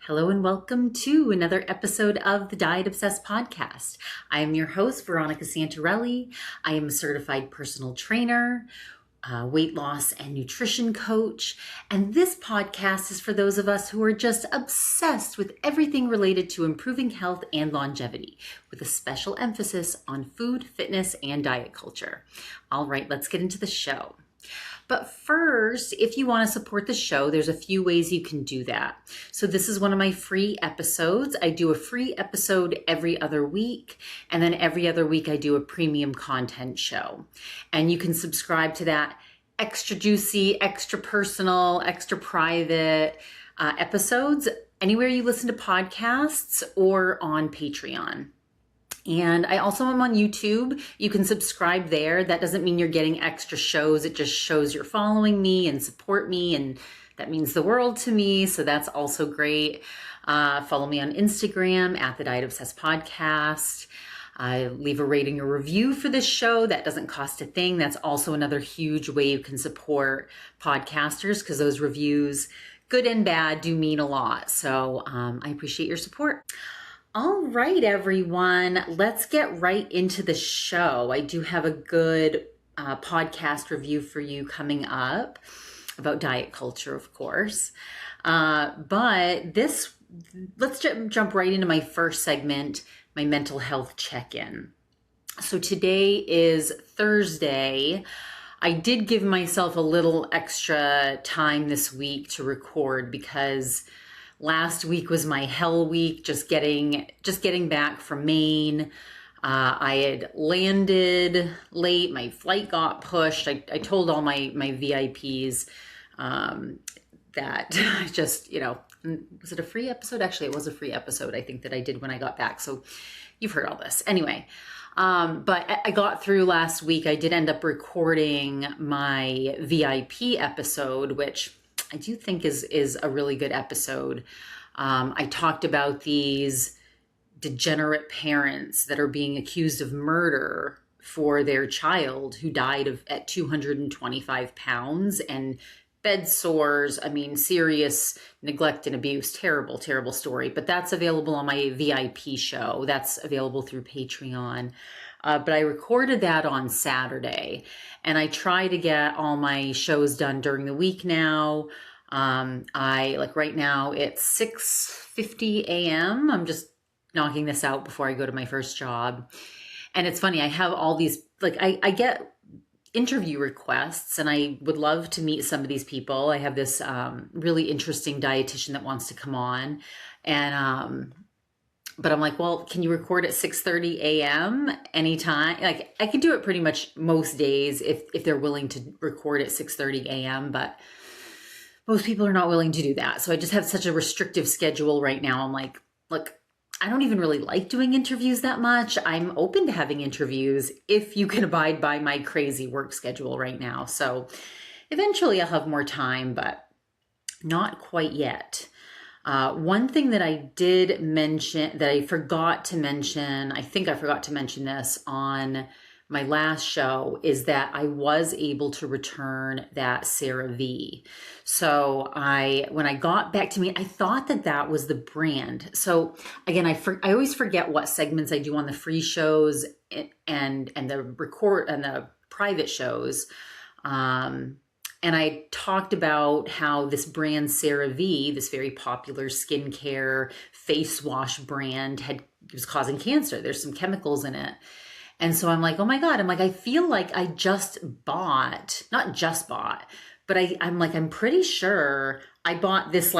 Hello and welcome to another episode of the Diet Obsessed podcast. I am your host, Veronica Santarelli. I am a certified personal trainer, weight loss and nutrition coach. And this podcast is for those of us who are just obsessed with everything related to improving health and longevity, with a special emphasis on food, fitness, and diet culture. All right, let's get into the show. But first, if you want to support the show, there's a few ways you can do that. So this is one of my free episodes. I do a free episode every other week, and then every other week I do a premium content show. And you can subscribe to that extra juicy, extra personal, extra private episodes anywhere you listen to podcasts or on Patreon. And I also am on YouTube. You can subscribe there. That doesn't mean you're getting extra shows. It just shows you're following me and support me. And that means the world to me. So that's also great. Follow me on Instagram at the Diet Obsessed Podcast. Leave a rating or review for this show. That doesn't cost a thing. That's also another huge way you can support podcasters because those reviews, good and bad, do mean a lot. So I appreciate your support. All right, everyone, let's get right into the show. I do have a good podcast review for you coming up about diet culture, of course. Let's jump right into my first segment, my mental health check-in. So today is Thursday. I did give myself a little extra time this week to record because last week was my hell week, just getting back from Maine. I had landed late. My flight got pushed. I told all my VIPs that I just, was it a free episode? Actually, it was a free episode, I think, that I did when I got back. So you've heard all this. Anyway, but I got through last week. I did end up recording my VIP episode, which I do think is a really good episode. I talked about these degenerate parents that are being accused of murder for their child who died at 225 pounds and bed sores. I mean, serious neglect and abuse. Terrible, terrible story. But that's available on my VIP show. That's available through Patreon. But I recorded that on Saturday, and I try to get all my shows done during the week now. Right now it's 6:50 a.m. I'm just knocking this out before I go to my first job. And it's funny, I have all these, I get interview requests and I would love to meet some of these people. I have this really interesting dietitian that wants to come on, and but I'm like, well, can you record at 6:30 a.m. anytime? Like, I can do it pretty much most days if they're willing to record at 6:30 a.m., but most people are not willing to do that. So I just have such a restrictive schedule right now. I'm like, look, I don't even really like doing interviews that much. I'm open to having interviews if you can abide by my crazy work schedule right now. So eventually I'll have more time, but not quite yet. One thing that I did mention that I forgot to mention, I think I forgot to mention this on my last show, is that I was able to return that CeraVe. So when I got back to me, I thought that was the brand. So again, I always forget what segments I do on the free shows and the record and the private shows. And I talked about how this brand CeraVe, this very popular skincare face wash brand, was causing cancer. There's some chemicals in it. And so I'm like, oh my God, I feel like I just bought, not just bought, but I'm pretty sure I bought this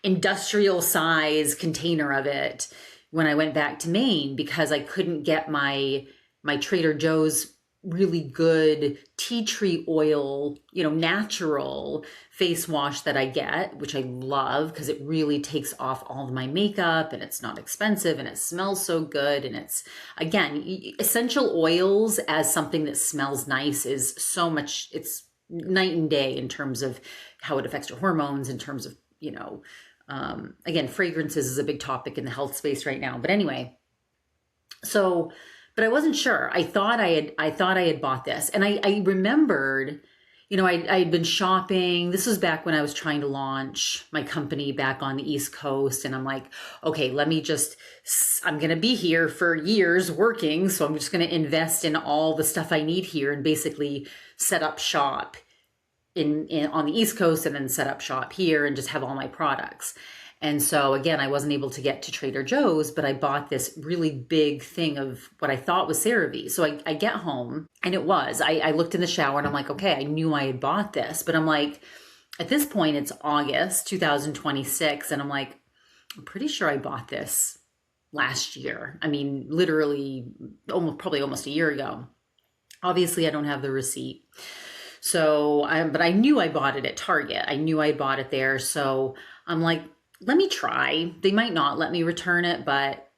industrial size container of it when I went back to Maine because I couldn't get my Trader Joe's really good tea tree oil, natural face wash that I get, which I love because it really takes off all of my makeup and it's not expensive and it smells so good. And it's, again, essential oils as something that smells nice is so much, it's night and day in terms of how it affects your hormones, in terms of, again, fragrances is a big topic in the health space right now. But anyway, but I wasn't sure. I thought I had bought this, and I remembered, I had been shopping. This was back when I was trying to launch my company back on the East Coast. And I'm like, okay, I'm going to be here for years working. So I'm just going to invest in all the stuff I need here and basically set up shop on the East Coast and then set up shop here and just have all my products. And so again, I wasn't able to get to Trader Joe's, but I bought this really big thing of what I thought was CeraVe. So I get home and it was, I looked in the shower and I'm like, okay, I knew I had bought this, but I'm like, at this point it's August 2026. And I'm like, I'm pretty sure I bought this last year. I mean, literally probably almost a year ago. Obviously I don't have the receipt. So, but I knew I bought it at Target. I knew I bought it there. So I'm like, let me try. They might not let me return it, but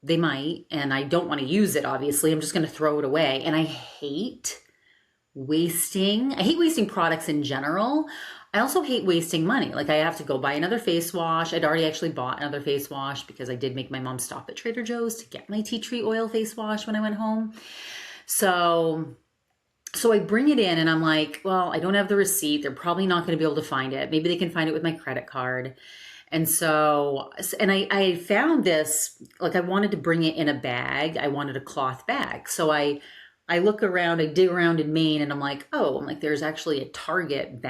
they might. And I don't want to use it, obviously. I'm just going to throw it away. And I hate wasting products in general. I also hate wasting money. Like I have to go buy another face wash. I'd already actually bought another face wash because I did make my mom stop at Trader Joe's to get my tea tree oil face wash when I went home. So I bring it in and I'm like, well, I don't have the receipt. They're probably not going to be able to find it. Maybe they can find it with my credit card. And I found this, like I wanted to bring it in a bag. I wanted a cloth bag. So I look around, I dig around in Maine and I'm like, there's actually a Target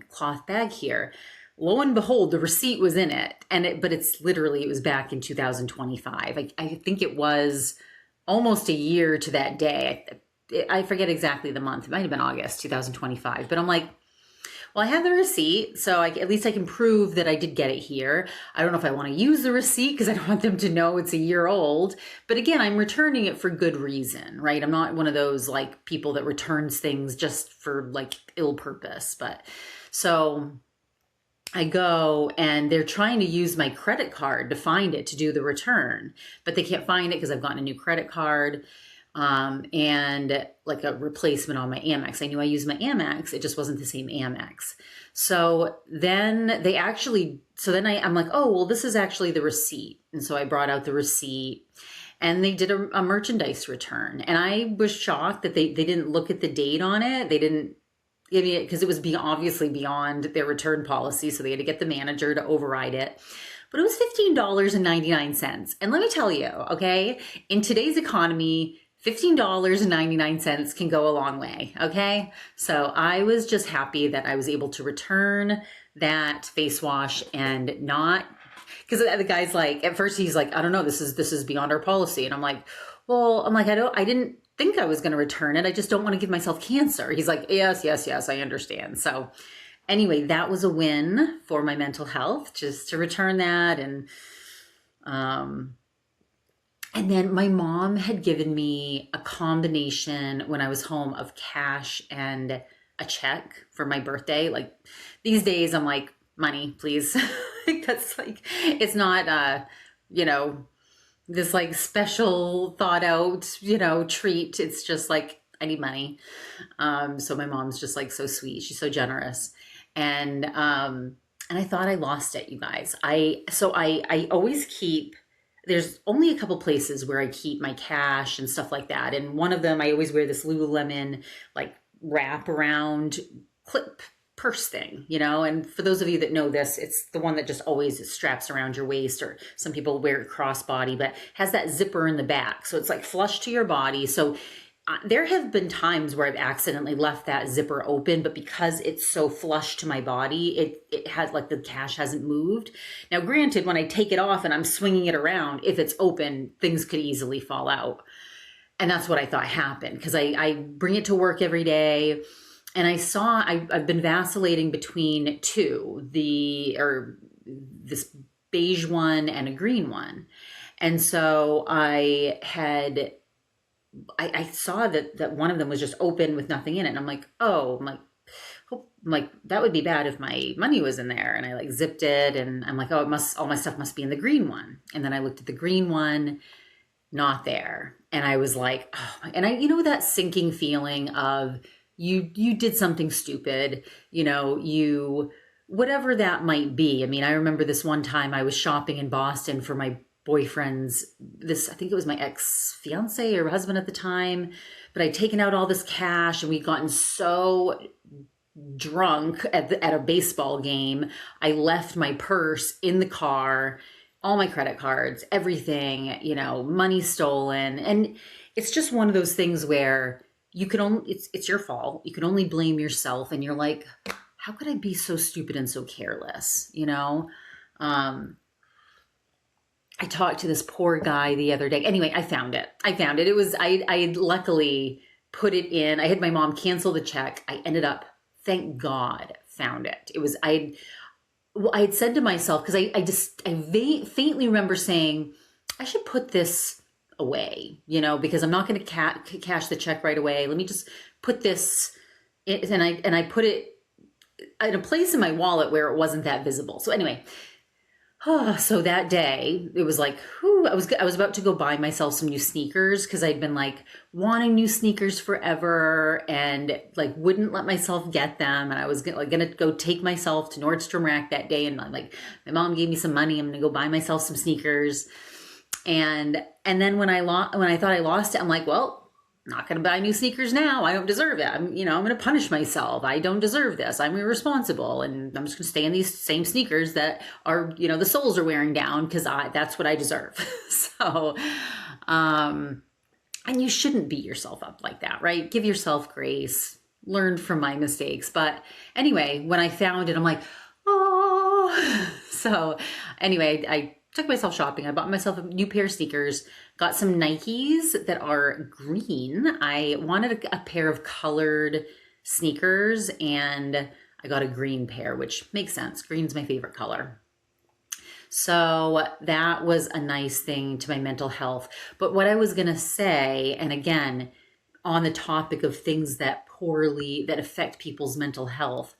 cloth bag here. Lo and behold, the receipt was in it. But it was back in 2025. I think it was almost a year to that day. I forget exactly the month. It might have been August 2025. But I'm like, well, I have the receipt, so at least I can prove that I did get it here. I don't know if I want to use the receipt because I don't want them to know it's a year old. But again, I'm returning it for good reason, right? I'm not one of those like people that returns things just for like ill purpose. But so I go and they're trying to use my credit card to find it, to do the return, but they can't find it because I've gotten a new credit card. And like a replacement on my Amex. I knew I used my Amex. It just wasn't the same Amex. So then I'm like, oh, well, this is actually the receipt. And so I brought out the receipt and they did a merchandise return. And I was shocked that they didn't look at the date on it. They didn't give me it because it was obviously beyond their return policy. So they had to get the manager to override it. But it was $15.99. And let me tell you, okay, in today's economy, $15.99 can go a long way, okay? So I was just happy that I was able to return that face wash and not, because the guy's like, at first he's like, I don't know, this is beyond our policy. And I'm like, I didn't think I was going to return it. I just don't want to give myself cancer. He's like, yes, I understand. So anyway, that was a win for my mental health, just to return that. And then my mom had given me a combination when I was home of cash and a check for my birthday. Like these days I'm like, money, please. That's like, it's not, this like special thought out, treat. It's just like, I need money. So my mom's just like so sweet. She's so generous. And I thought I lost it, you guys. I always keep, there's only a couple places where I keep my cash and stuff like that. And one of them, I always wear this Lululemon like wrap around clip purse thing, and for those of you that know this, it's the one that just always straps around your waist, or some people wear it crossbody, but has that zipper in the back. So it's like flush to your body. So there have been times where I've accidentally left that zipper open, but because it's so flush to my body, it has like the cash hasn't moved. Now, granted, when I take it off and I'm swinging it around, if it's open, things could easily fall out. And that's what I thought happened because I bring it to work every day. And I've been vacillating between this beige one and a green one. And so I saw that one of them was just open with nothing in it. And I'm like, that would be bad if my money was in there. And I like zipped it and I'm like, all my stuff must be in the green one. And then I looked at the green one, not there. And I was like, that sinking feeling of you did something stupid, whatever that might be. I mean, I remember this one time I was shopping in Boston for my boyfriend's, I think it was my ex-fiance or husband at the time, but I'd taken out all this cash and we'd gotten so drunk at a baseball game. I left my purse in the car, all my credit cards, everything, money stolen. And it's just one of those things where you can only, it's your fault. You can only blame yourself. And you're like, how could I be so stupid and so careless? I talked to this poor guy the other day. Anyway, I found it. It was, I luckily put it in. I had my mom cancel the check. I ended up, thank God, found it. It was, I had said to myself, because I faintly remember saying, I should put this away, because I'm not going to cash the check right away. Let me just put this in, and I put it in a place in my wallet where it wasn't that visible. So anyway, so that day it was like, I was about to go buy myself some new sneakers because I'd been like wanting new sneakers forever and like wouldn't let myself get them. And I was gonna go take myself to Nordstrom Rack that day, and like my mom gave me some money. I'm gonna go buy myself some sneakers. And then when I thought I lost it, I'm like, well, not going to buy new sneakers now. I don't deserve it. I'm going to punish myself. I don't deserve this. I'm irresponsible. And I'm just going to stay in these same sneakers that are, the soles are wearing down because that's what I deserve. So, and you shouldn't beat yourself up like that, right? Give yourself grace, learn from my mistakes. But anyway, when I found it, I'm like, oh, so anyway, I took myself shopping. I bought myself a new pair of sneakers, got some Nikes that are green. I wanted a pair of colored sneakers, and I got a green pair, which makes sense. Green's my favorite color. So that was a nice thing to my mental health. But what I was going to say, and again, on the topic of things that affect people's mental health,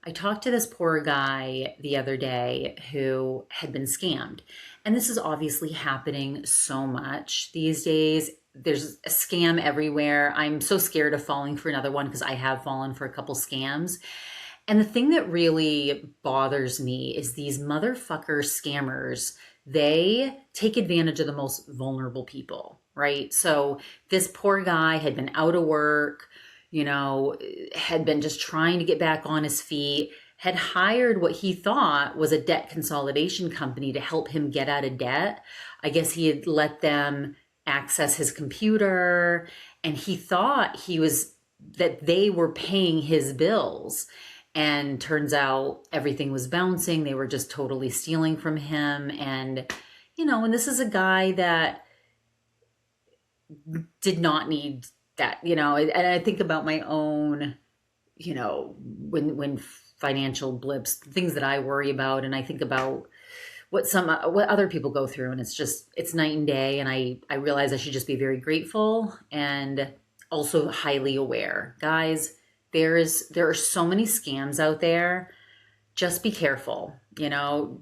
I talked to this poor guy the other day who had been scammed. And this is obviously happening so much these days. There's a scam everywhere. I'm so scared of falling for another one because I have fallen for a couple scams. And the thing that really bothers me is these motherfucker scammers. They take advantage of the most vulnerable people, right? So this poor guy had been out of work, had been just trying to get back on his feet, had hired what he thought was a debt consolidation company to help him get out of debt. I guess he had let them access his computer, and he thought that they were paying his bills. And turns out everything was bouncing. They were just totally stealing from him. And, and this is a guy that did not need that, and I think about my own, when financial blips, things that I worry about, and I think about what other people go through, and it's night and day. And I realize I should just be very grateful and also highly aware. Guys, there are so many scams out there. Just be careful,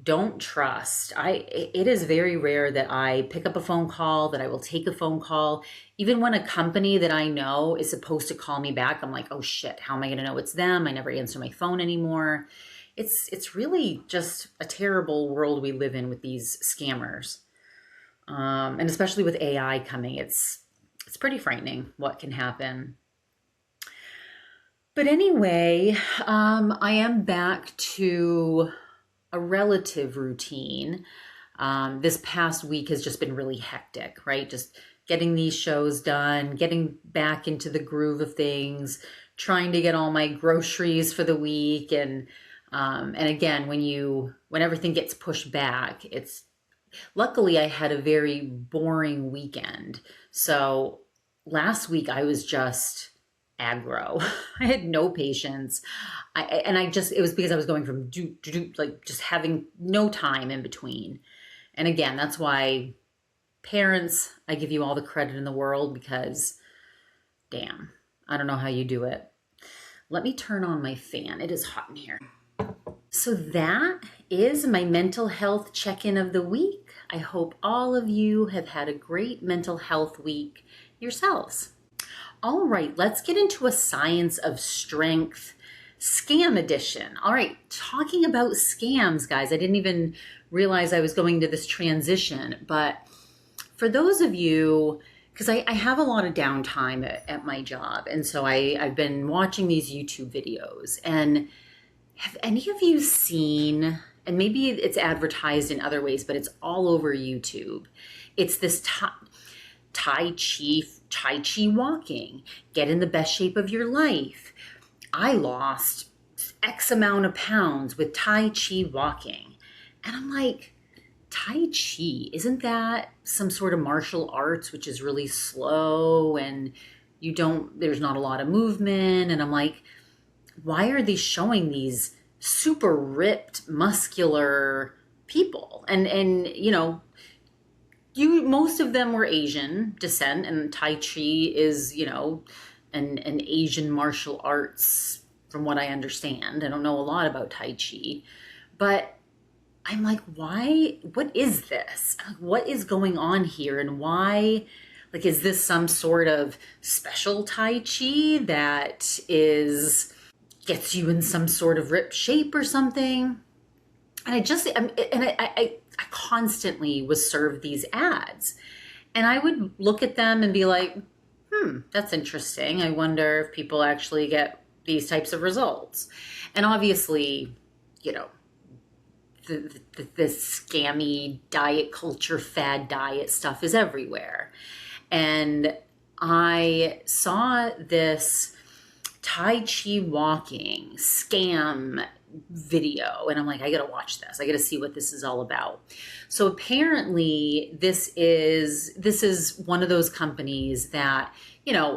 don't trust. It is very rare that I pick up a phone call, that I will take a phone call. Even when a company that I know is supposed to call me back, I'm like, oh shit, how am I going to know it's them? I never answer my phone anymore. It's really just a terrible world we live in with these scammers. And especially with AI coming, it's pretty frightening what can happen. But anyway, I am back to a relative routine. This past week has just been really hectic, right? Just getting these shows done, getting back into the groove of things, trying to get all my groceries for the week. And again, when everything gets pushed back, luckily I had a very boring weekend. So last week I was just aggro. I had no patience. It was because I was going from like just having no time in between. And again, that's why parents, I give you all the credit in the world, because damn, I don't know how you do it. Let me turn on my fan. It is hot in here. So that is my mental health check-in of the week. I hope all of you have had a great mental health week yourselves. All right, let's get into a science of strength scam edition. All right, talking about scams, guys. I didn't even realize I was going to this transition, but for those of you, because I have a lot of downtime at my job. And so I've been watching these YouTube videos. And have any of you seen, and maybe it's advertised in other ways, but it's all over YouTube. It's this Tai Chi Walking. Get in the best shape of your life. I lost X amount of pounds with Tai Chi Walking. And I'm like, Tai Chi, isn't that some sort of martial arts, which is really slow and there's not a lot of movement? And I'm like, why are they showing these super ripped, muscular people? And most of them were Asian descent, and Tai Chi is, an Asian martial arts, from what I understand. I don't know a lot about Tai Chi, but I'm like, why? What is this? What is going on here? And why? Like, is this some sort of special Tai Chi that gets you in some sort of ripped shape or something? And I constantly was served these ads, and I would look at them and be like, that's interesting. I wonder if people actually get these types of results. And obviously, the scammy diet culture, fad diet stuff is everywhere. And I saw this Tai Chi Walking Scam video, and I'm like, I gotta watch this. I gotta see what this is all about. So apparently this is one of those companies that,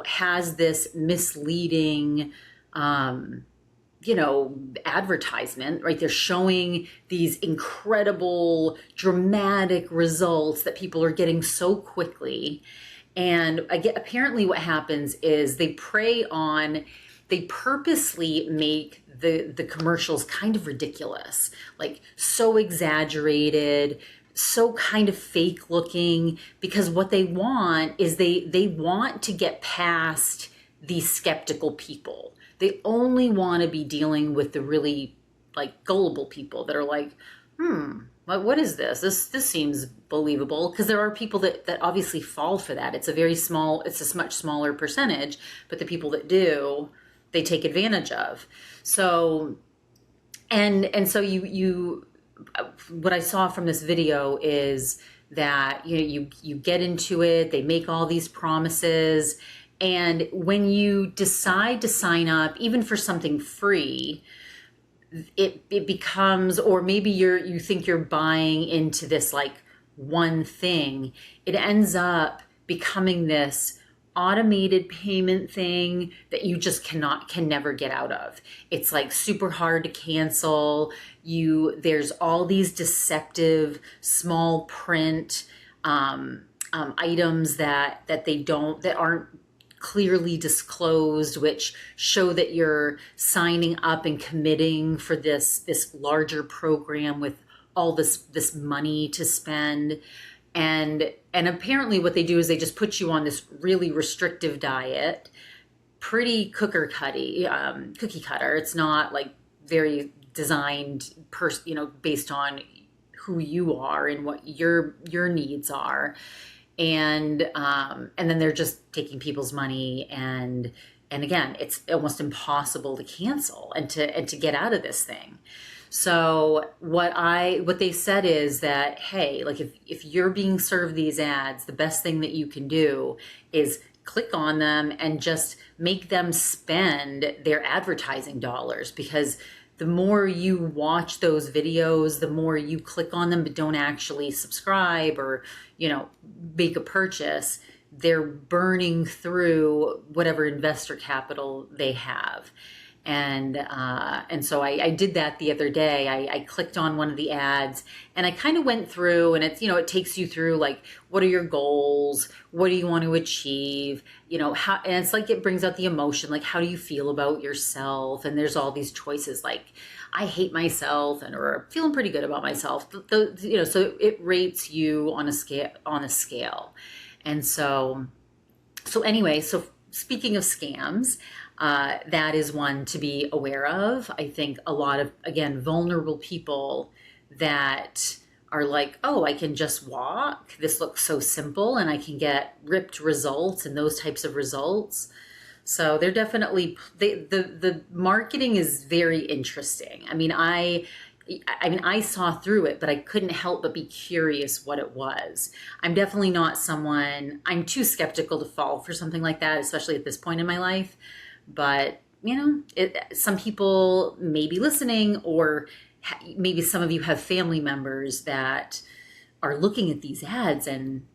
has this misleading advertisement, right? They're showing these incredible, dramatic results that people are getting so quickly. And apparently what happens is they purposely make the commercials kind of ridiculous, like so exaggerated, so kind of fake looking, because what they want is they want to get past these skeptical people. They only want to be dealing with the really gullible people that are like, what is this? This seems believable, because there are people that obviously fall for that. It's a much smaller percentage, but the people that do, they take advantage of. So, and so what I saw from this video is that, you get into it, they make all these promises. And when you decide to sign up, even for something free, it becomes, or maybe you think you're buying into this one thing, it ends up becoming this automated payment thing that you just can never get out of. It's super hard to cancel. There's all these deceptive small print items that aren't clearly disclosed, which show that you're signing up and committing for this larger program with all this money to spend. And apparently what they do is they just put you on this really restrictive diet, pretty cookie cutter. It's not very designed based on who you are and what your needs are. And then they're just taking people's money, and again, it's almost impossible to cancel and to get out of this thing. So what they said is that, hey, if you're being served these ads, the best thing that you can do is click on them and just make them spend their advertising dollars, because the more you watch those videos, the more you click on them but don't actually subscribe or, make a purchase, they're burning through whatever investor capital they have. And so I did that the other day. I clicked on one of the ads and I kind of went through, and it's, it takes you through what are your goals? What do you want to achieve? How, and it's it brings out the emotion, how do you feel about yourself? And there's all these choices, I hate myself or feeling pretty good about myself. So it rates you on a scale. And so anyway, so speaking of scams, that is one to be aware of. I think a lot of, again, vulnerable people that are like, oh, I can just walk. This looks so simple and I can get ripped results and those types of results. So they're definitely, the marketing is very interesting. I saw through it, but I couldn't help but be curious what it was. I'm definitely not someone, I'm too skeptical to fall for something like that, especially at this point in my life. But, some people may be listening, or maybe some of you have family members that are looking at these ads, and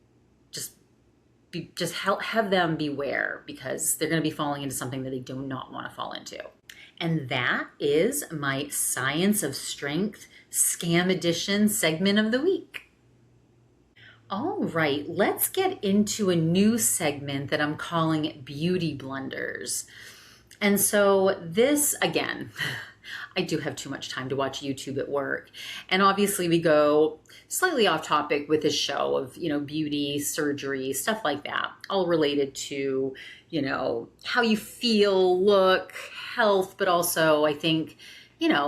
just have them beware, because they're going to be falling into something that they do not want to fall into. And that is my Science of Strength Scam Edition segment of the week. All right, let's get into a new segment that I'm calling Beauty Blunders. And so this, again, I do have too much time to watch YouTube at work. And obviously we go slightly off topic with this show of, beauty, surgery, stuff like that, all related to, how you feel, look, health, but also I think,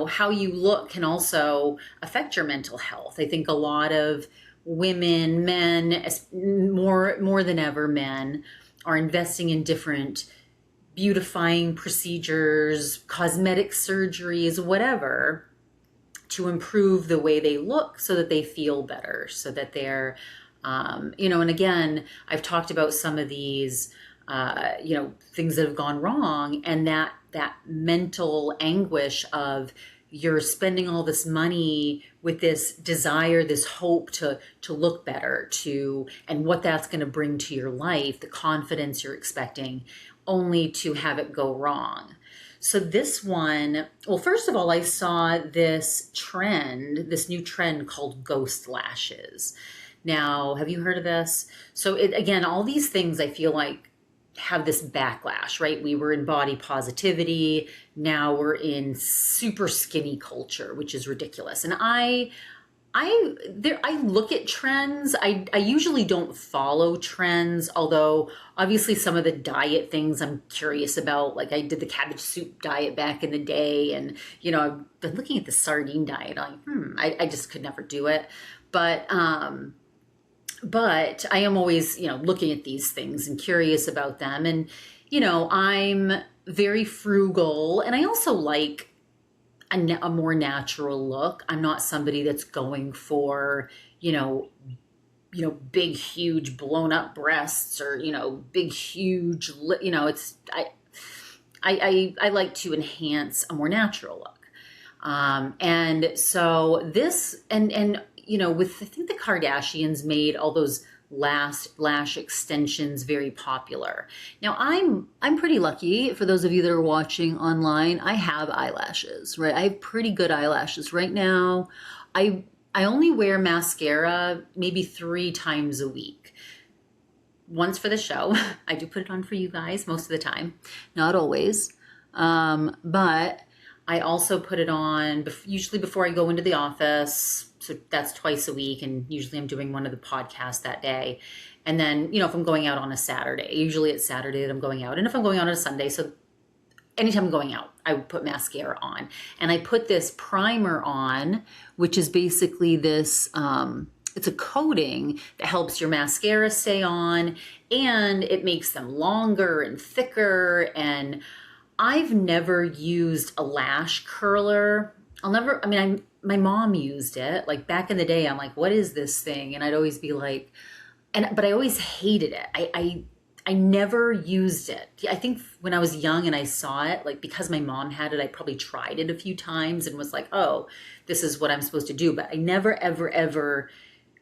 how you look can also affect your mental health. I think a lot of women, men, more than ever, men are investing in different beautifying procedures, cosmetic surgeries, whatever, to improve the way they look so that they feel better, so that they're, and again, I've talked about some of these, things that have gone wrong, and that mental anguish of you're spending all this money with this desire, this hope to look better, and what that's going to bring to your life, the confidence you're expecting, only to have it go wrong. So this one, well, first of all, I saw this new trend called ghost lashes. Now, have you heard of this? So again, all these things I feel like have this backlash, right? We were in body positivity. Now we're in super skinny culture, which is ridiculous. And I look at trends. I usually don't follow trends, although obviously some of the diet things I'm curious about. Like I did the cabbage soup diet back in the day, and I've been looking at the sardine diet. I'm like, I just could never do it. But I am always, looking at these things and curious about them. And, I'm very frugal, and I also like a more natural look. I'm not somebody that's going for, big, huge blown up breasts, or, big, huge, I like to enhance a more natural look. And so this, with, I think the Kardashians made all those lash extensions very popular. Now I'm pretty lucky. For those of you that are watching online, I have eyelashes, right? I have pretty good eyelashes right now. I only wear mascara maybe 3 times a week. Once for the show. I do put it on for you guys most of the time, not always. But I also put it on usually before I go into the office. So that's twice a week. And usually I'm doing one of the podcasts that day. And then, if I'm going out on a Saturday, usually it's Saturday that I'm going out. And if I'm going out on a Sunday, so anytime I'm going out, I would put mascara on. And I put this primer on, which is basically this, it's a coating that helps your mascara stay on, and it makes them longer and thicker. And I've never used a lash curler. My mom used it like back in the day. I'm like, what is this thing? And I'd always be like, but I always hated it. I never used it. I think when I was young and I saw it, like because my mom had it, I probably tried it a few times and was like, oh, this is what I'm supposed to do. But I never, ever, ever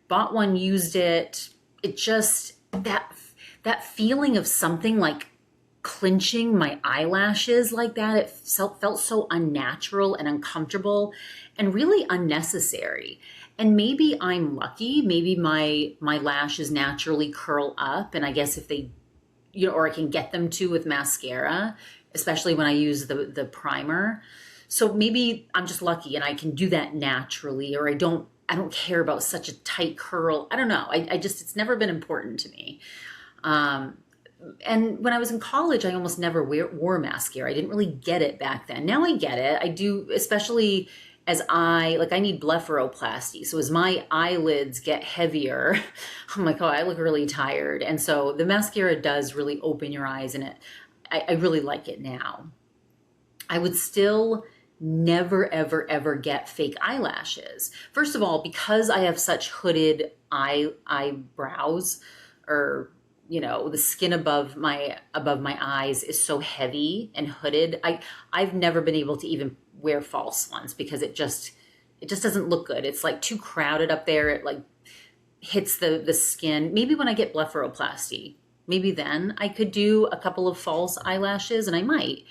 bought one, used it. It just, that feeling of something like clenching my eyelashes like that, it felt so unnatural and uncomfortable and really unnecessary. And maybe I'm lucky. Maybe my lashes naturally curl up, and I guess if they, or I can get them to with mascara, especially when I use the primer. So maybe I'm just lucky and I can do that naturally, or I don't care about such a tight curl. I don't know. I just, it's never been important to me. And when I was in college, I almost never wore mascara. I didn't really get it back then. Now I get it. I do, especially I need blepharoplasty. So as my eyelids get heavier, I'm like, oh, I look really tired. And so the mascara does really open your eyes, and I really like it now. I would still never, ever, ever get fake eyelashes. First of all, because I have such hooded eyebrows, or the skin above my eyes is so heavy and hooded. I've never been able to even wear false ones because it just doesn't look good. It's like too crowded up there. It like hits the skin. Maybe when I get blepharoplasty, maybe then I could do a couple of false eyelashes, and I might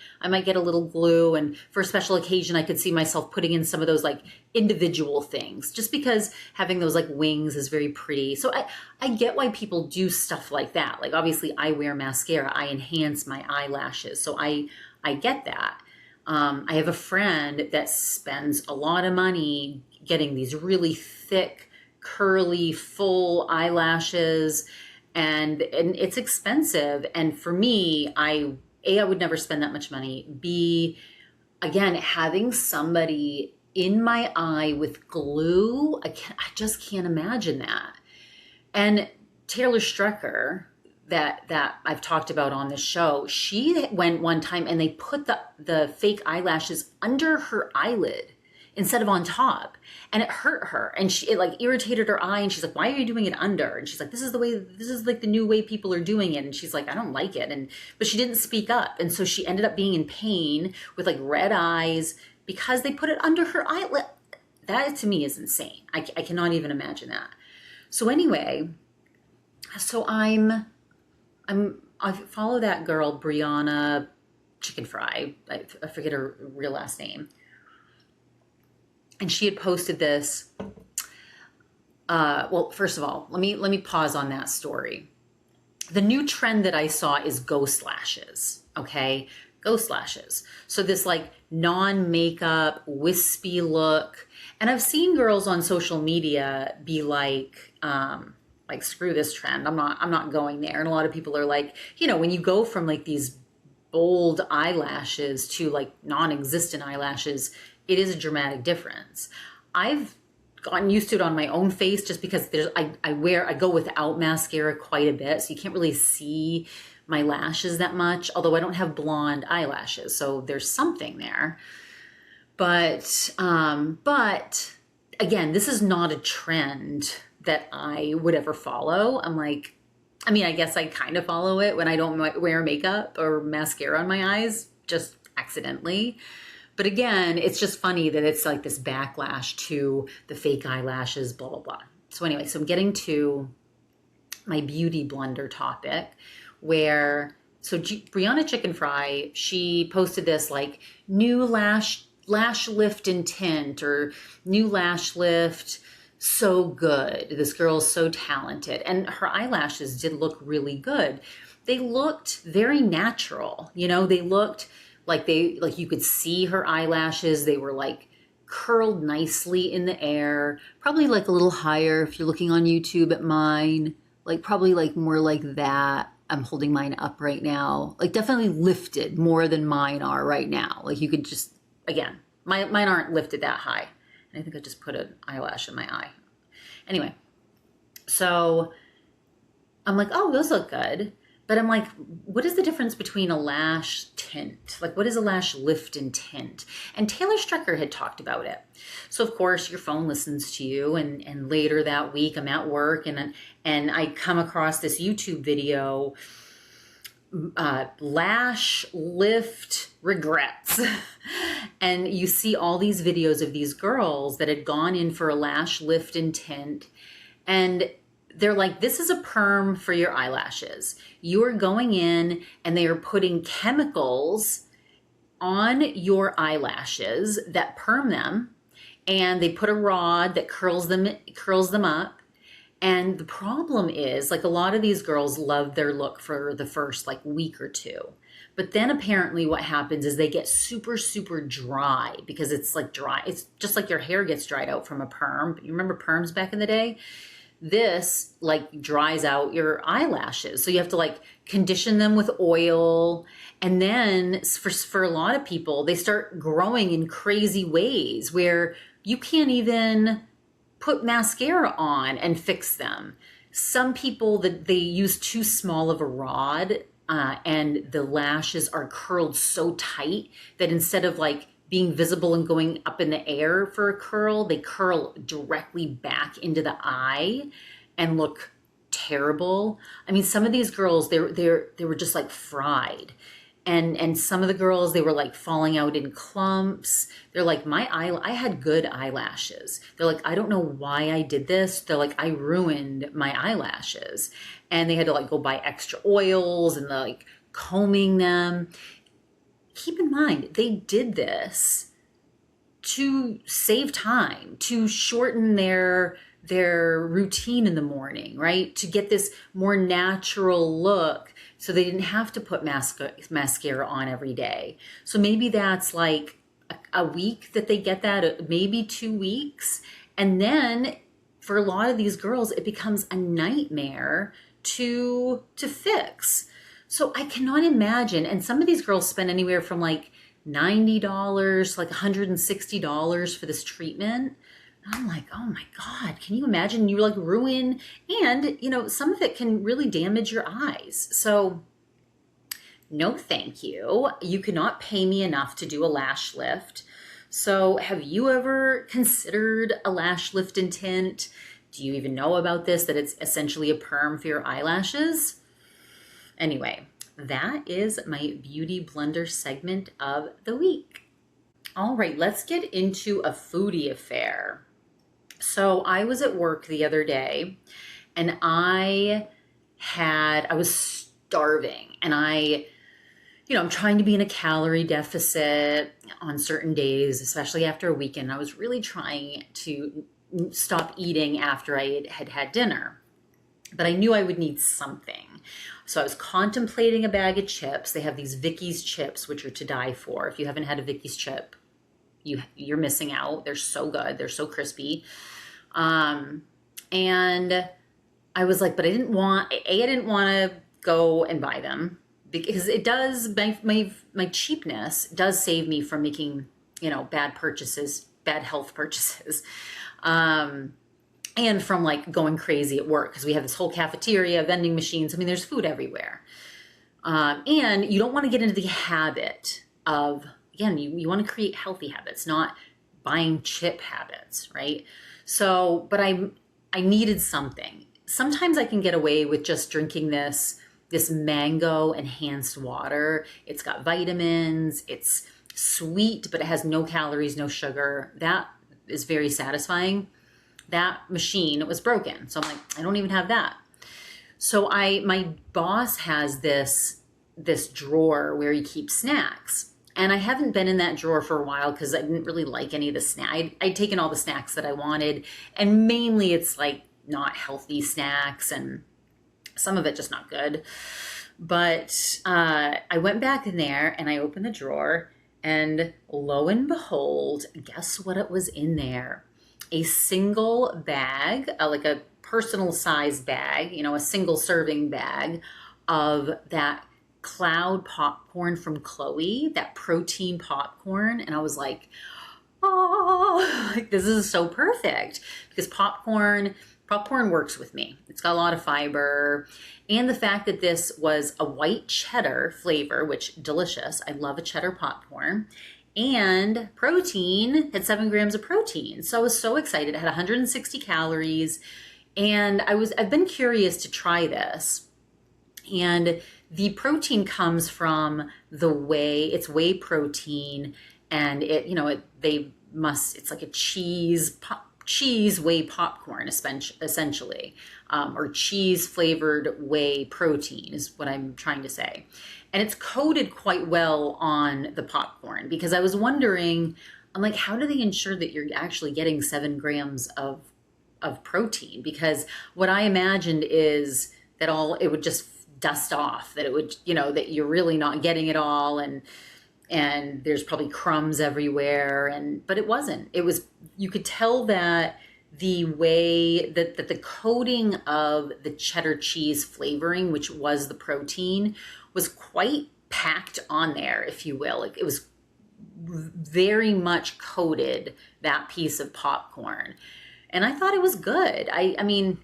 get a little glue, and for a special occasion I could see myself putting in some of those like individual things, just because having those like wings is very pretty. So I get why people do stuff like that. Like obviously I wear mascara, I enhance my eyelashes, so I get that. I have a friend that spends a lot of money getting these really thick, curly, full eyelashes, and it's expensive. And for me, I would never spend that much money. B, again, having somebody in my eye with glue, I just can't imagine that. And Taylor Strecker, that I've talked about on the show, she went one time and they put the fake eyelashes under her eyelid instead of on top, and it hurt her, and it like irritated her eye, and she's like, why are you doing it under? And she's like, this is like the new way people are doing it. And she's like, I don't like it. But she didn't speak up, and so she ended up being in pain with like red eyes because they put it under her eyelid. That to me is insane. I cannot even imagine that. So anyway, so I follow that girl, Brianna Chicken Fry. I forget her real last name. And she had posted this. Well, first of all, let me pause on that story. The new trend that I saw is ghost lashes. Okay, ghost lashes. So this like non-makeup, wispy look. And I've seen girls on social media be like screw this trend. I'm not going there. And a lot of people are like, when you go from like these bold eyelashes to like non-existent eyelashes, it is a dramatic difference. I've gotten used to it on my own face just because I go without mascara quite a bit, so you can't really see my lashes that much, although I don't have blonde eyelashes, so there's something there. But again, this is not a trend that I would ever follow. I guess I kind of follow it when I don't wear makeup or mascara on my eyes, just accidentally. But again, it's just funny that it's like this backlash to the fake eyelashes, blah, blah, blah. So anyway, so I'm getting to my beauty blunder topic where, Brianna Chicken Fry, she posted this like new lash lift and tint, or new lash lift, so good. This girl's so talented. And her eyelashes did look really good. They looked very natural. They looked like you could see her eyelashes. They were like curled nicely in the air, probably like a little higher if you're looking on YouTube at mine, like probably like more like that. I'm holding mine up right now, like definitely lifted more than mine are right now. Like you could just, again, mine aren't lifted that high. And I think I just put an eyelash in my eye. Anyway, so I'm like, oh, those look good. But I'm like, what is the difference between a lash tint? Like, what is a lash lift and tint? And Taylor Strecker had talked about it. So, of course, your phone listens to you. And later that week, I'm at work, and I come across this YouTube video, lash lift regrets. And you see all these videos of these girls that had gone in for a lash lift and tint. And they're like, this is a perm for your eyelashes. You are going in and they are putting chemicals on your eyelashes that perm them, and they put a rod that curls them up. And the problem is, like, a lot of these girls love their look for the first like week or two. But then apparently what happens is they get super, super dry, because it's like dry. It's just like your hair gets dried out from a perm. You remember perms back in the day? This like dries out your eyelashes. So you have to like condition them with oil. And then for a lot of people, they start growing in crazy ways where you can't even put mascara on and fix them. Some people, that they use too small of a rod, and the lashes are curled so tight that instead of like being visible and going up in the air for a curl, they curl directly back into the eye and look terrible. I mean, some of these girls, they were just like fried. And some of the girls, they were like falling out in clumps. They're like, I had good eyelashes. They're like, I don't know why I did this. They're like, I ruined my eyelashes. And they had to like go buy extra oils and like combing them. Keep in mind, they did this to save time, to shorten their routine in the morning, right? To get this more natural look, so they didn't have to put mascara on every day. So maybe that's like a week that they get that, maybe 2 weeks. And then for a lot of these girls, it becomes a nightmare to fix. So I cannot imagine. And some of these girls spend anywhere from like $90, like $160 for this treatment. I'm like, oh my God, can you imagine? You like ruin, and you know, some of it can really damage your eyes. So no, thank you. You cannot pay me enough to do a lash lift. So have you ever considered a lash lift and tint? Do you even know about this, that it's essentially a perm for your eyelashes? Anyway, that is my beauty blender segment of the week. All right, let's get into a foodie affair. So I was at work the other day and I was starving, and I'm trying to be in a calorie deficit on certain days, especially after a weekend. I was really trying to stop eating after I had dinner, but I knew I would need something. So I was contemplating a bag of chips. They have these Vicky's chips, which are to die for. If you haven't had a Vicky's chip, you're missing out. They're so good. They're so crispy. And I was like, but I didn't want to go and buy them, because it does, my cheapness does save me from making, bad health purchases. And from like going crazy at work, because we have this whole cafeteria, vending machines. I mean, there's food everywhere. And you don't want to get into the habit of, again, you want to create healthy habits, not buying chip habits, right? So, but I needed something. Sometimes I can get away with just drinking this mango enhanced water. It's got vitamins, it's sweet, but it has no calories, no sugar. That is very satisfying. That machine, it was broken. So I'm like, I don't even have that. So my boss has this drawer where he keeps snacks. And I haven't been in that drawer for a while because I didn't really like any of the snacks. I'd taken all the snacks that I wanted, and mainly it's like not healthy snacks, and some of it just not good. But I went back in there and I opened the drawer, and lo and behold, guess what it was in there? A single bag, like a personal size bag, a single serving bag of that Khloud popcorn from Khloe, that protein popcorn. And I was like, oh, this is so perfect, because popcorn works with me. It's got a lot of fiber. And the fact that this was a white cheddar flavor, which delicious. I love a cheddar popcorn. And protein, had 7 grams of protein. So I was so excited. It had 160 calories. And I've been curious to try this. And the protein comes from it's whey protein, and it's like a cheese whey popcorn, essentially, or cheese flavored whey protein is what I'm trying to say. And it's coated quite well on the popcorn, because I was wondering, I'm like, how do they ensure that you're actually getting 7 grams of protein? Because what I imagined is that it would just dust off, that it would, that you're really not getting it all, and there's probably crumbs everywhere, but it wasn't. You could tell that the way that the coating of the cheddar cheese flavoring, which was the protein, was quite packed on there, if you will. It was very much coated that piece of popcorn. And I thought it was good. I mean,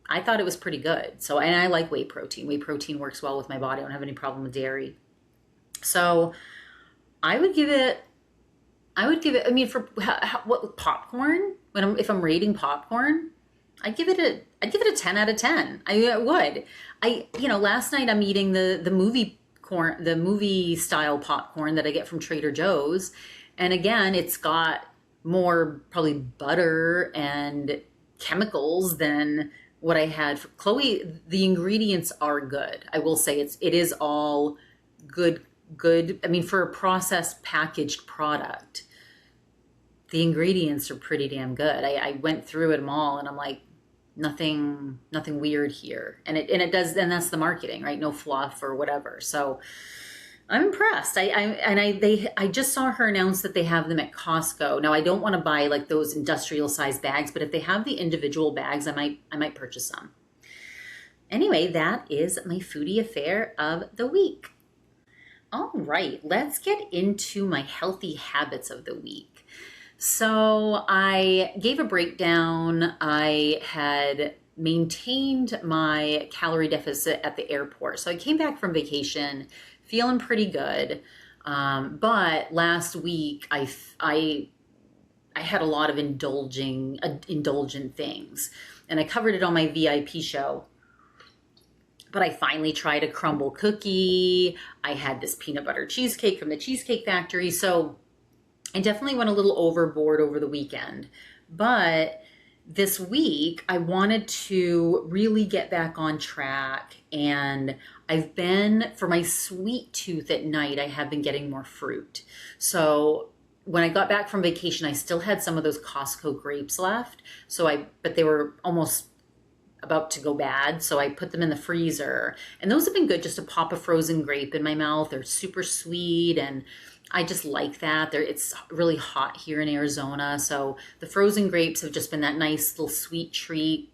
I thought it was pretty good. So, and I like whey protein. Whey protein works well with my body. I don't have any problem with dairy. So I would give it, I mean, for what popcorn, if I'm rating popcorn, I'd give it a 10 out of 10. I would. Last night I'm eating the movie style popcorn that I get from Trader Joe's. And again, it's got more probably butter and chemicals than what I had for Khloe. The ingredients are good. I will say it is all good. I mean, for a processed packaged product, the ingredients are pretty damn good. I went through them all and I'm like, nothing weird here. And it does, and that's the marketing, right? No fluff or whatever. So I'm impressed. I just saw her announce that they have them at Costco. Now I don't want to buy like those industrial size bags, but if they have the individual bags, I might purchase some. Anyway, that is my foodie affair of the week. All right, let's get into my healthy habits of the week. So I gave a breakdown. I had maintained my calorie deficit at the airport. So I came back from vacation feeling pretty good. But last week I had a lot of indulgent things, and I covered it on my VIP show. But I finally tried a crumble cookie. I had this peanut butter cheesecake from the Cheesecake Factory. So I definitely went a little overboard over the weekend. But this week, I wanted to really get back on track. And for my sweet tooth at night, I have been getting more fruit. So when I got back from vacation, I still had some of those Costco grapes left. But they were almost about to go bad, so I put them in the freezer, and those have been good, just to pop a frozen grape in my mouth. They're super sweet, and I just like that. It's really hot here in Arizona, so the frozen grapes have just been that nice little sweet treat.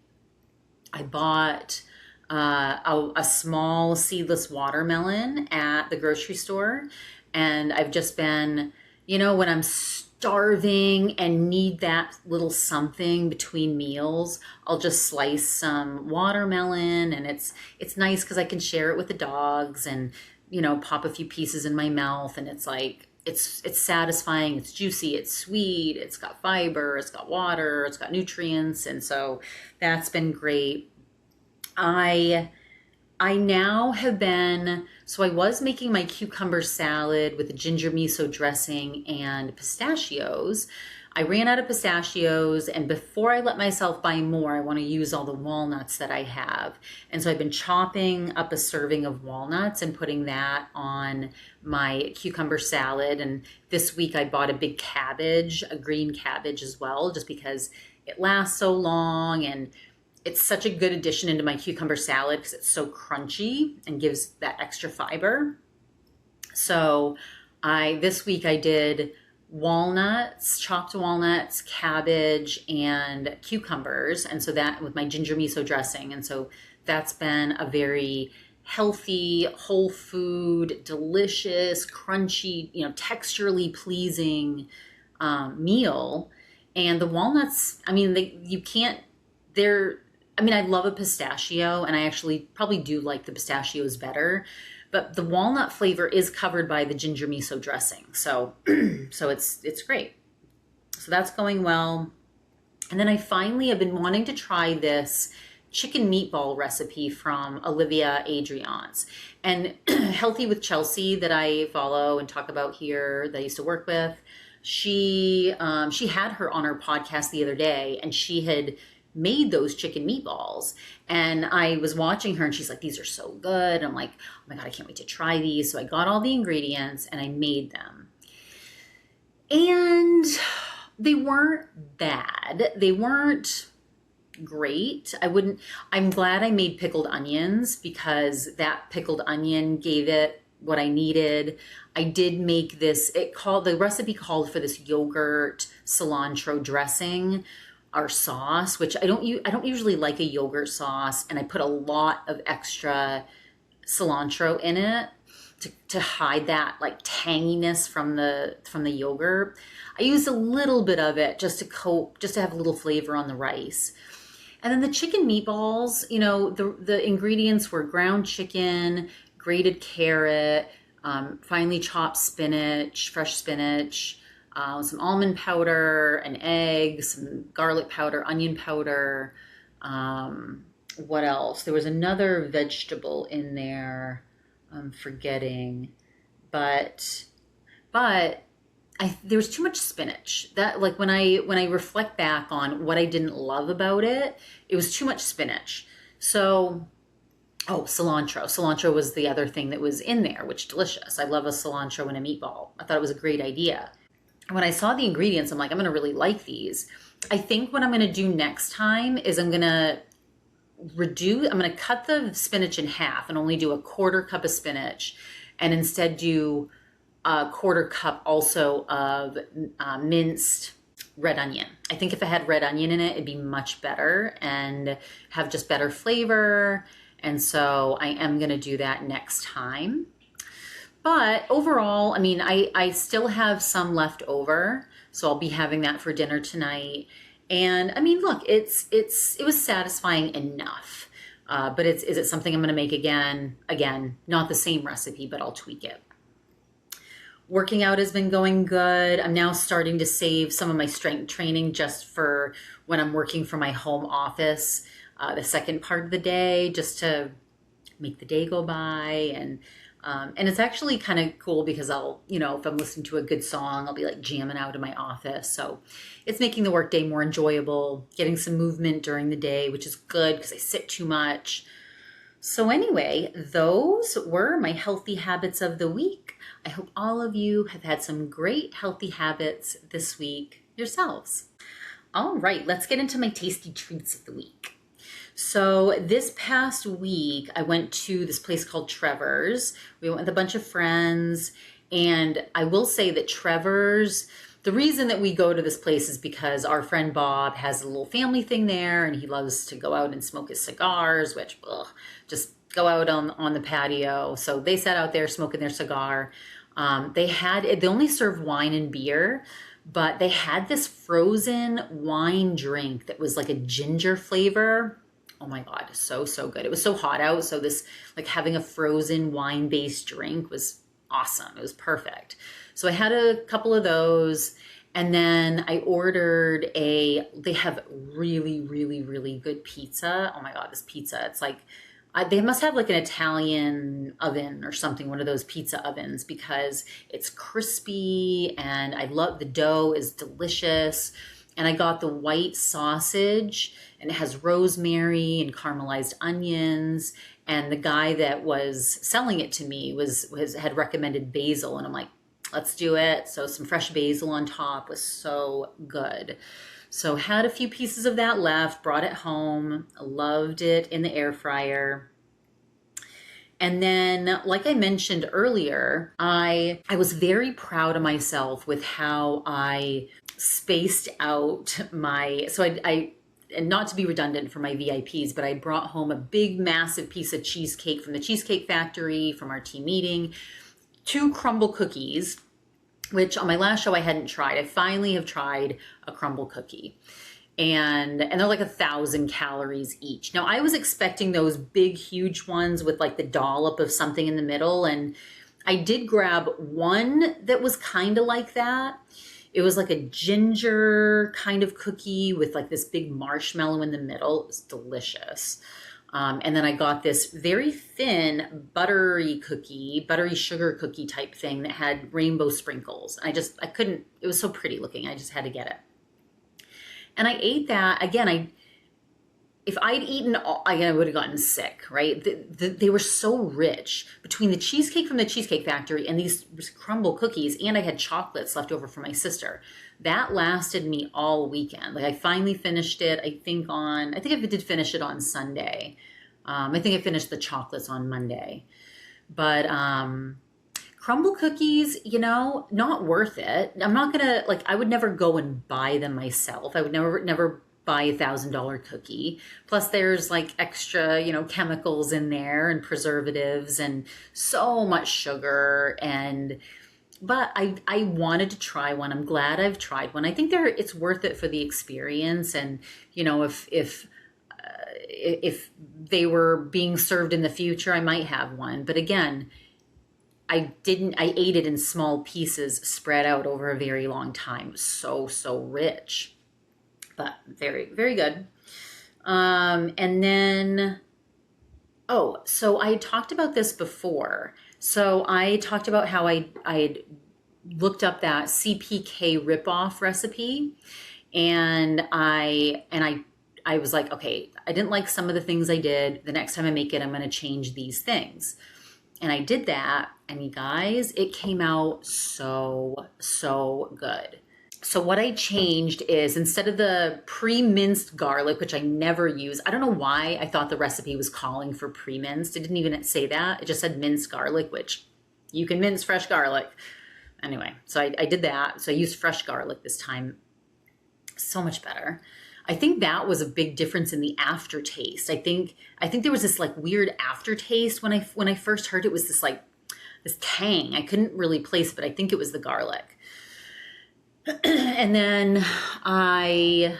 I bought a small seedless watermelon at the grocery store, and I've just been, when I'm starving and need that little something between meals, I'll just slice some watermelon, and it's nice because I can share it with the dogs and, pop a few pieces in my mouth, and it's like, it's satisfying, it's juicy, it's sweet, it's got fiber, it's got water, it's got nutrients, and so that's been great. I now have been, so I was making my cucumber salad with the ginger miso dressing and pistachios. I ran out of pistachios, and before I let myself buy more, I want to use all the walnuts that I have. And so I've been chopping up a serving of walnuts and putting that on my cucumber salad. And this week I bought a big cabbage, a green cabbage as well, just because it lasts so long, and it's such a good addition into my cucumber salad because it's so crunchy and gives that extra fiber. So this week I did walnuts, chopped walnuts, cabbage, and cucumbers. And so that with my ginger miso dressing. And so that's been a very healthy, whole food, delicious, crunchy, texturally pleasing meal. And the walnuts, I mean, I love a pistachio, and I actually probably do like the pistachios better, but the walnut flavor is covered by the ginger miso dressing. So, so it's great. So that's going well. And then I finally have been wanting to try this chicken meatball recipe from Olivia Adrian's, and Healthy with Chelsea, that I follow and talk about here, that I used to work with. She had her on her podcast the other day, and she had made those chicken meatballs, and I was watching her, and she's like, these are so good. And I'm like, oh my God, I can't wait to try these. So I got all the ingredients and I made them, and they weren't bad. They weren't great. I'm glad I made pickled onions, because that pickled onion gave it what I needed. I did make this, the recipe called for this yogurt cilantro dressing, our sauce, which I don't usually like a yogurt sauce, and I put a lot of extra cilantro in it. to hide that like tanginess from the yogurt. I used a little bit of it just to coat, just to have a little flavor on the rice. And then the chicken meatballs, you know, the ingredients were ground chicken, grated carrot, finely chopped spinach, fresh spinach, some almond powder, an egg, some garlic powder, onion powder. What else? There was another vegetable in there. I'm forgetting, but there was too much spinach. That, like, when I reflect back on what I didn't love about it, it was too much spinach. So, oh, cilantro. Cilantro was the other thing that was in there, which delicious. I love a cilantro in a meatball. I thought it was a great idea. When I saw the ingredients, I'm like, I'm going to really like these. I think what I'm going to do next time is I'm going to cut the spinach in half and only do a quarter cup of spinach, and instead do a quarter cup also of minced red onion. I think if it had red onion in it, it'd be much better and have just better flavor. And so I am going to do that next time. But overall, I mean, I still have some left over, so I'll be having that for dinner tonight. And I mean, look, it was satisfying enough. But is it something I'm going to make again? Again, not the same recipe, but I'll tweak it. Working out has been going good. I'm now starting to save some of my strength training just for when I'm working from my home office, the second part of the day, just to make the day go by. And it's actually kind of cool because I'll, you know, if I'm listening to a good song, I'll be like jamming out in my office. So it's making the workday more enjoyable, getting some movement during the day, which is good because I sit too much. So anyway, those were my healthy habits of the week. I hope all of you have had some great healthy habits this week yourselves. All right, let's get into my tasty treats of the week. So this past week, I went to this place called Trevor's. We went with a bunch of friends, and I will say that Trevor's, the reason that we go to this place is because our friend Bob has a little family thing there, and he loves to go out and smoke his cigars, which, just go out on the patio. So they sat out there smoking their cigar. They only serve wine and beer, but they had this frozen wine drink that was like a ginger flavor. Oh my God, so good. It was so hot out, so this, like, having a frozen wine-based drink was awesome. It was perfect. So I had a couple of those, and then I ordered they have really, really, really good pizza. Oh my God, this pizza, it's like, they must have like an Italian oven or something, one of those pizza ovens, because it's crispy, and I love the dough is delicious. And I got the white sausage, and it has rosemary and caramelized onions. And the guy that was selling it to me had recommended basil, and I'm like, let's do it. So some fresh basil on top was so good. So had a few pieces of that left, brought it home, loved it in the air fryer. And then, like I mentioned earlier, I was very proud of myself with how I spaced out and not to be redundant for my VIPs, but I brought home a big, massive piece of cheesecake from the Cheesecake Factory from our team meeting, 2 crumble cookies, which on my last show I hadn't tried. I finally have tried a crumble cookie. And they're like 1,000 calories each. Now, I was expecting those big, huge ones with like the dollop of something in the middle. And I did grab one that was kind of like that. It was like a ginger kind of cookie with like this big marshmallow in the middle. It was delicious. And then I got this very thin buttery sugar cookie type thing that had rainbow sprinkles. I couldn't, it was so pretty looking. I just had to get it. And I ate that. Again, if I'd eaten all, I would have gotten sick, right? They were so rich between the cheesecake from the Cheesecake Factory and these crumble cookies, and I had chocolates left over from my sister. That lasted me all weekend. Like, I finally finished it, I think I did finish it on Sunday. I think I finished the chocolates on Monday. But crumble cookies, not worth it. I'm not gonna, I would never go and buy them myself. I would never buy $1,000 cookie. Plus there's like extra, chemicals in there and preservatives and so much sugar. But I wanted to try one. I'm glad I've tried one. I think it's worth it for the experience. And, if they were being served in the future, I might have one. But again, I ate it in small pieces spread out over a very long time. So rich, but very, very good. And then, so I talked about this before. So I talked about how I looked up that CPK ripoff recipe, and I was like, okay, I didn't like some of the things I did. The next time I make it, I'm going to change these things. And I did that, and you guys, it came out so good. So what I changed is, instead of the pre-minced garlic, which I never use, I don't know why I thought the recipe was calling for pre-minced. It didn't even say that. It just said minced garlic, which you can mince fresh garlic. Anyway, so I did that. So I used fresh garlic this time. So much better. I think that was a big difference in the aftertaste. I think there was this like weird aftertaste when I first heard it, was this tang. I couldn't really place it, but I think it was the garlic. And then I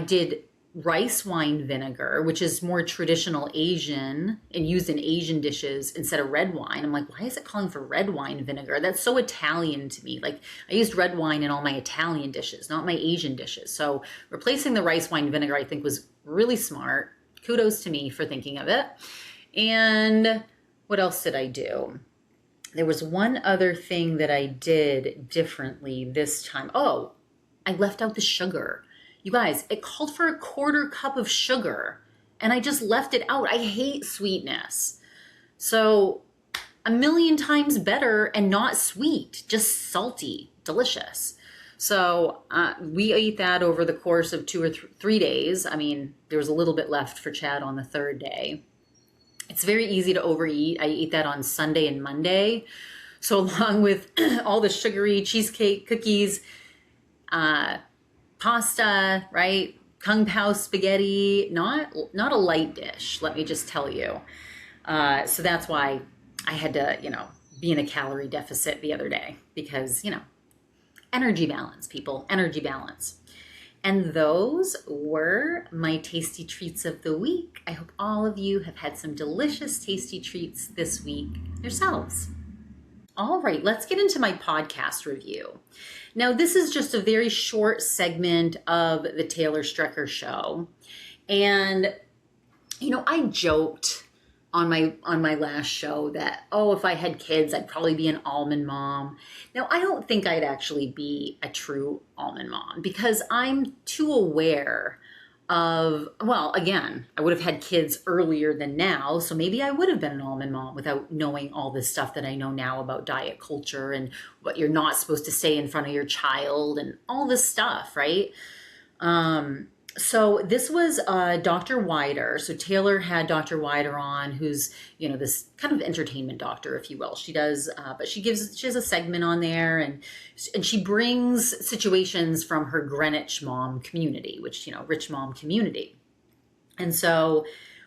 did rice wine vinegar, which is more traditional Asian and used in Asian dishes instead of red wine. I'm like, why is it calling for red wine vinegar? That's so Italian to me. Like, I used red wine in all my Italian dishes, not my Asian dishes. So replacing the rice wine vinegar, I think, was really smart. Kudos to me for thinking of it. And what else did I do? There was one other thing that I did differently this time. Oh, I left out the sugar. You guys, it called for 1/4 cup of sugar, and I just left it out. I hate sweetness. So a million times better and not sweet, just salty, delicious. So we ate that over the course of 2 or 3 days. I mean, there was a little bit left for Chad on the 3rd day. It's very easy to overeat. I ate that on Sunday and Monday. So along with all the sugary cheesecake, cookies, pasta, right? Kung Pao spaghetti, not a light dish, let me just tell you. So that's why I had to, be in a calorie deficit the other day, because, energy balance, people, energy balance. And those were my tasty treats of the week. I hope all of you have had some delicious tasty treats this week yourselves. All right, let's get into my podcast review. Now, this is just a very short segment of the Taylor Strecker Show. And, I joked on my last show that, if I had kids, I'd probably be an almond mom. Now, I don't think I'd actually be a true almond mom, because I'm too aware of, again, I would have had kids earlier than now, so maybe I would have been an almond mom without knowing all this stuff that I know now about diet culture and what you're not supposed to say in front of your child and all this stuff, right? So this was Dr. Wider. So Taylor had Dr. Wider on, who's, this kind of entertainment doctor, if you will. She does, but she has a segment on there, and she brings situations from her Greenwich mom community, which, rich mom community. And so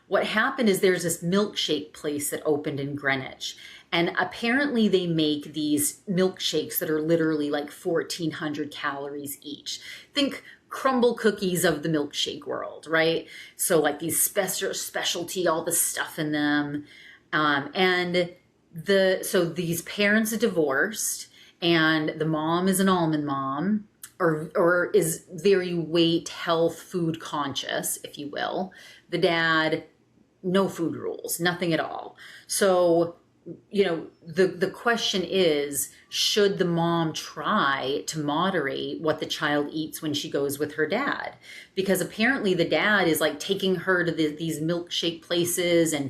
what happened is there's this milkshake place that opened in Greenwich. And apparently they make these milkshakes that are literally like 1,400 calories each. Think crumble cookies of the milkshake world, right? So like these specialty, all the stuff in them. So these parents are divorced, and the mom is an almond mom, or is very weight, health, food conscious, if you will. The dad, no food rules, nothing at all. So the question is, should the mom try to moderate what the child eats when she goes with her dad? Because apparently the dad is like taking her to these milkshake places, and,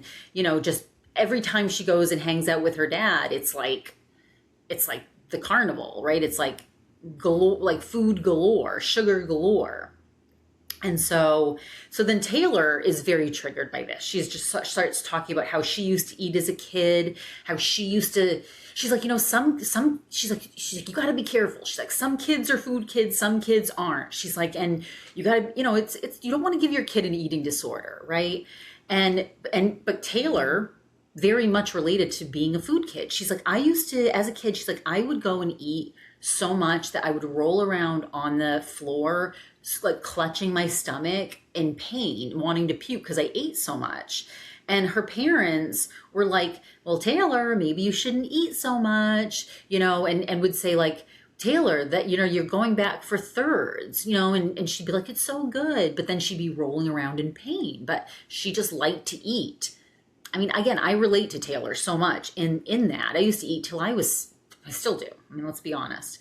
just every time she goes and hangs out with her dad, it's like the carnival, right? It's like galore, like food galore, sugar galore. And so then Taylor is very triggered by this. She's just starts talking about how she used to eat as a kid, how she used to, she's like, she's like, you got to be careful. She's like, some kids are food kids, some kids aren't. She's like, and you got to, it's, you don't want to give your kid an eating disorder, right? But Taylor very much related to being a food kid. She's like, I used to, as a kid, she's like, I would go and eat so much that I would roll around on the floor, like clutching my stomach in pain, wanting to puke because I ate so much. And her parents were like, well, Taylor, maybe you shouldn't eat so much, and would say like, Taylor, that, you're going back for thirds, and she'd be like, it's so good. But then she'd be rolling around in pain, but she just liked to eat. I mean, again, I relate to Taylor so much in that. I used to eat till I still do. I mean, let's be honest.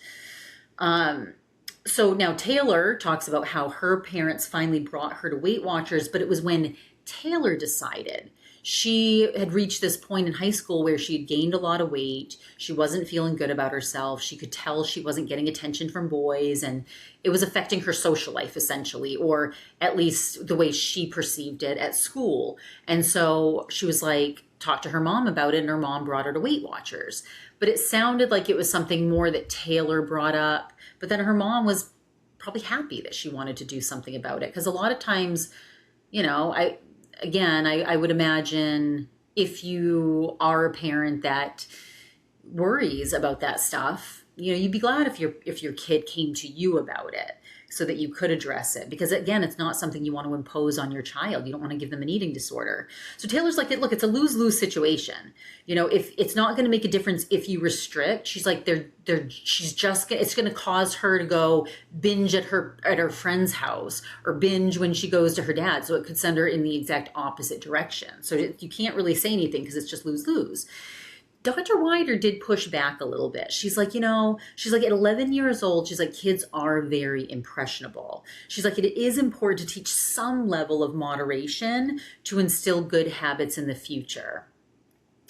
So now Taylor talks about how her parents finally brought her to Weight Watchers, but it was when Taylor decided. She had reached this point in high school where she had gained a lot of weight. She wasn't feeling good about herself. She could tell she wasn't getting attention from boys, and it was affecting her social life essentially, or at least the way she perceived it at school. And so she was like, talked to her mom about it, and her mom brought her to Weight Watchers. But it sounded like it was something more that Taylor brought up. But then her mom was probably happy that she wanted to do something about it. Because a lot of times, I would imagine if you are a parent that worries about that stuff, you'd be glad if your kid came to you about it so that you could address it. Because again, it's not something you want to impose on your child. You don't want to give them an eating disorder. So Taylor's like, look, it's a lose-lose situation. If it's not going to make a difference if you restrict, she's like, it's going to cause her to go binge at her friend's house or binge when she goes to her dad. So it could send her in the exact opposite direction. So you can't really say anything because it's just lose-lose. Dr. Wider did push back a little bit. She's like, at 11 years old, she's like, kids are very impressionable. She's like, it is important to teach some level of moderation to instill good habits in the future.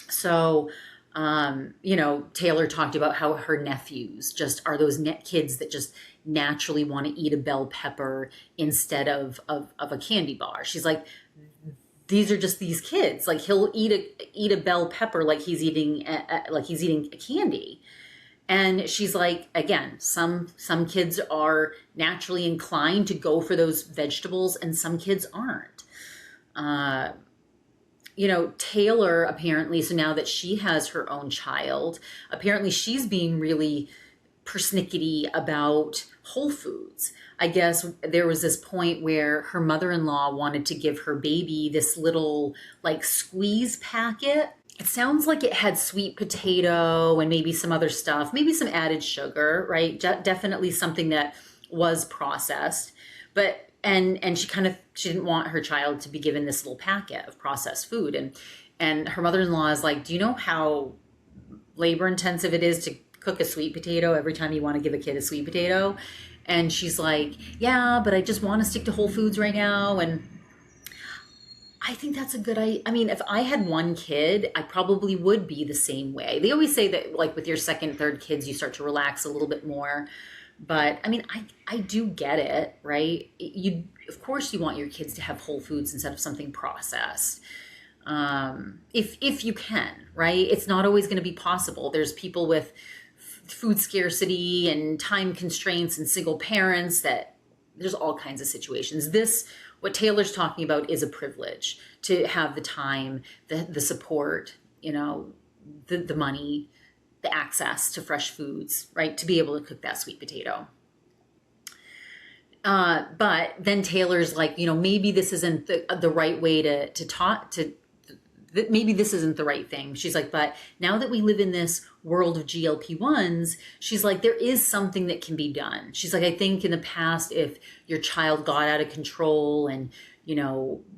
So, Taylor talked about how her nephews just are those kids that just naturally want to eat a bell pepper instead of a candy bar. She's like, these are just these kids. Like he'll eat a bell pepper like he's eating a candy. And she's like, again, some kids are naturally inclined to go for those vegetables and some kids aren't. Taylor apparently, so now that she has her own child, apparently she's being really persnickety about Whole Foods. I guess there was this point where her mother-in-law wanted to give her baby this little like squeeze packet. It sounds like it had sweet potato and maybe some other stuff, maybe some added sugar, right? Definitely something that was processed. But and she didn't want her child to be given this little packet of processed food. And her mother-in-law is like, do you know how labor intensive it is to cook a sweet potato every time you want to give a kid a sweet potato? And she's like, yeah, but I just want to stick to Whole Foods right now. And I think that's a good idea. I mean, if I had one kid, I probably would be the same way. They always say that like with your second, third kids, you start to relax a little bit more. But I mean, I do get it, right? Of course you want your kids to have Whole Foods instead of something processed. If you can, right? It's not always going to be possible. There's people with food scarcity and time constraints and single parents that there's all kinds of situations. What Taylor's talking about is a privilege to have the time, the support, the money, the access to fresh foods, right? To be able to cook that sweet potato. But then Taylor's like, maybe this isn't the right way to talk to, maybe this isn't the right thing. She's like, but now that we live in this world of GLP-1s, she's like, there is something that can be done. She's like, I think in the past, if your child got out of control and,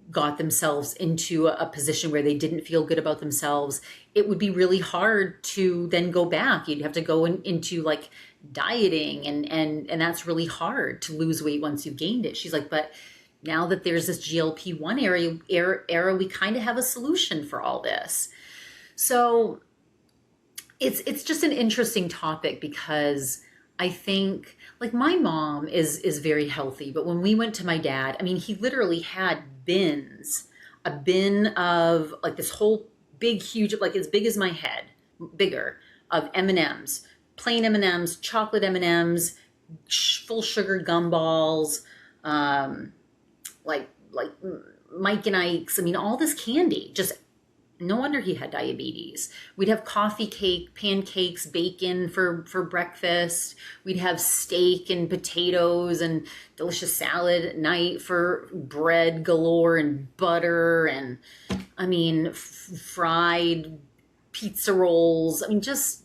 got themselves into a position where they didn't feel good about themselves, it would be really hard to then go back. You'd have to go into like dieting and that's really hard to lose weight once you've gained it. She's like, but now that there's this GLP-1 era, we kind of have a solution for all this. So it's just an interesting topic because I think like my mom is very healthy, but when we went to my dad, I mean, he literally had bins, a bin of like this whole big, huge, like as big as my head, bigger, of M&Ms, plain M&Ms, chocolate M&Ms, full sugar gumballs, like Mike and Ike's. I mean, all this candy, just no wonder he had diabetes. We'd have coffee cake, pancakes, bacon for breakfast. We'd have steak and potatoes and delicious salad at night for bread galore and butter and, I mean, fried pizza rolls. I mean, just,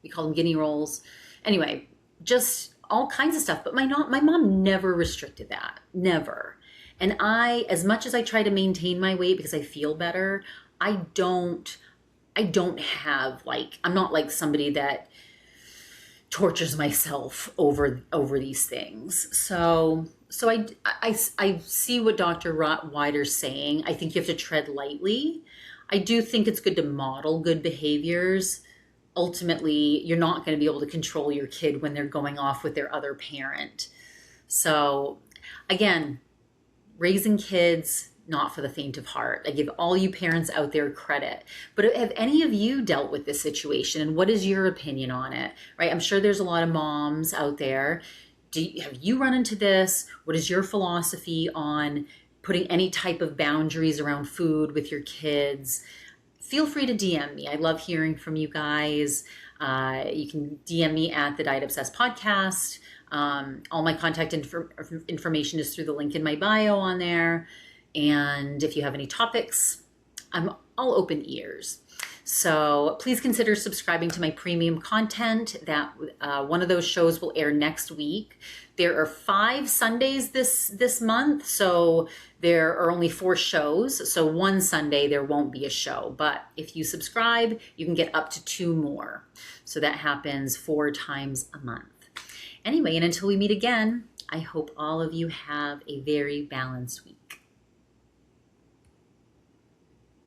we call them guinea rolls. Anyway, just all kinds of stuff. But my mom never restricted that. Never. And as much as I try to maintain my weight because I feel better, I don't have like, I'm not like somebody that tortures myself over these things. So I see what Dr. Rottweider's saying. I think you have to tread lightly. I do think it's good to model good behaviors. Ultimately, you're not going to be able to control your kid when they're going off with their other parent. So again, raising kids, not for the faint of heart. I give all you parents out there credit. But have any of you dealt with this situation, and what is your opinion on it? Right? I'm sure there's a lot of moms out there. Have you run into this? What is your philosophy on putting any type of boundaries around food with your kids? Feel free to DM me. I love hearing from you guys. You can DM me at the Diet Obsessed Podcast. All my contact information is through the link in my bio on there. And if you have any topics, I'm all open ears. So please consider subscribing to my premium content. That one of those shows will air next week. There are 5 Sundays this month, so there are only 4 shows. So one Sunday there won't be a show, but if you subscribe, you can get up to 2 more. So that happens 4 times a month. Anyway, and until we meet again, I hope all of you have a very balanced week.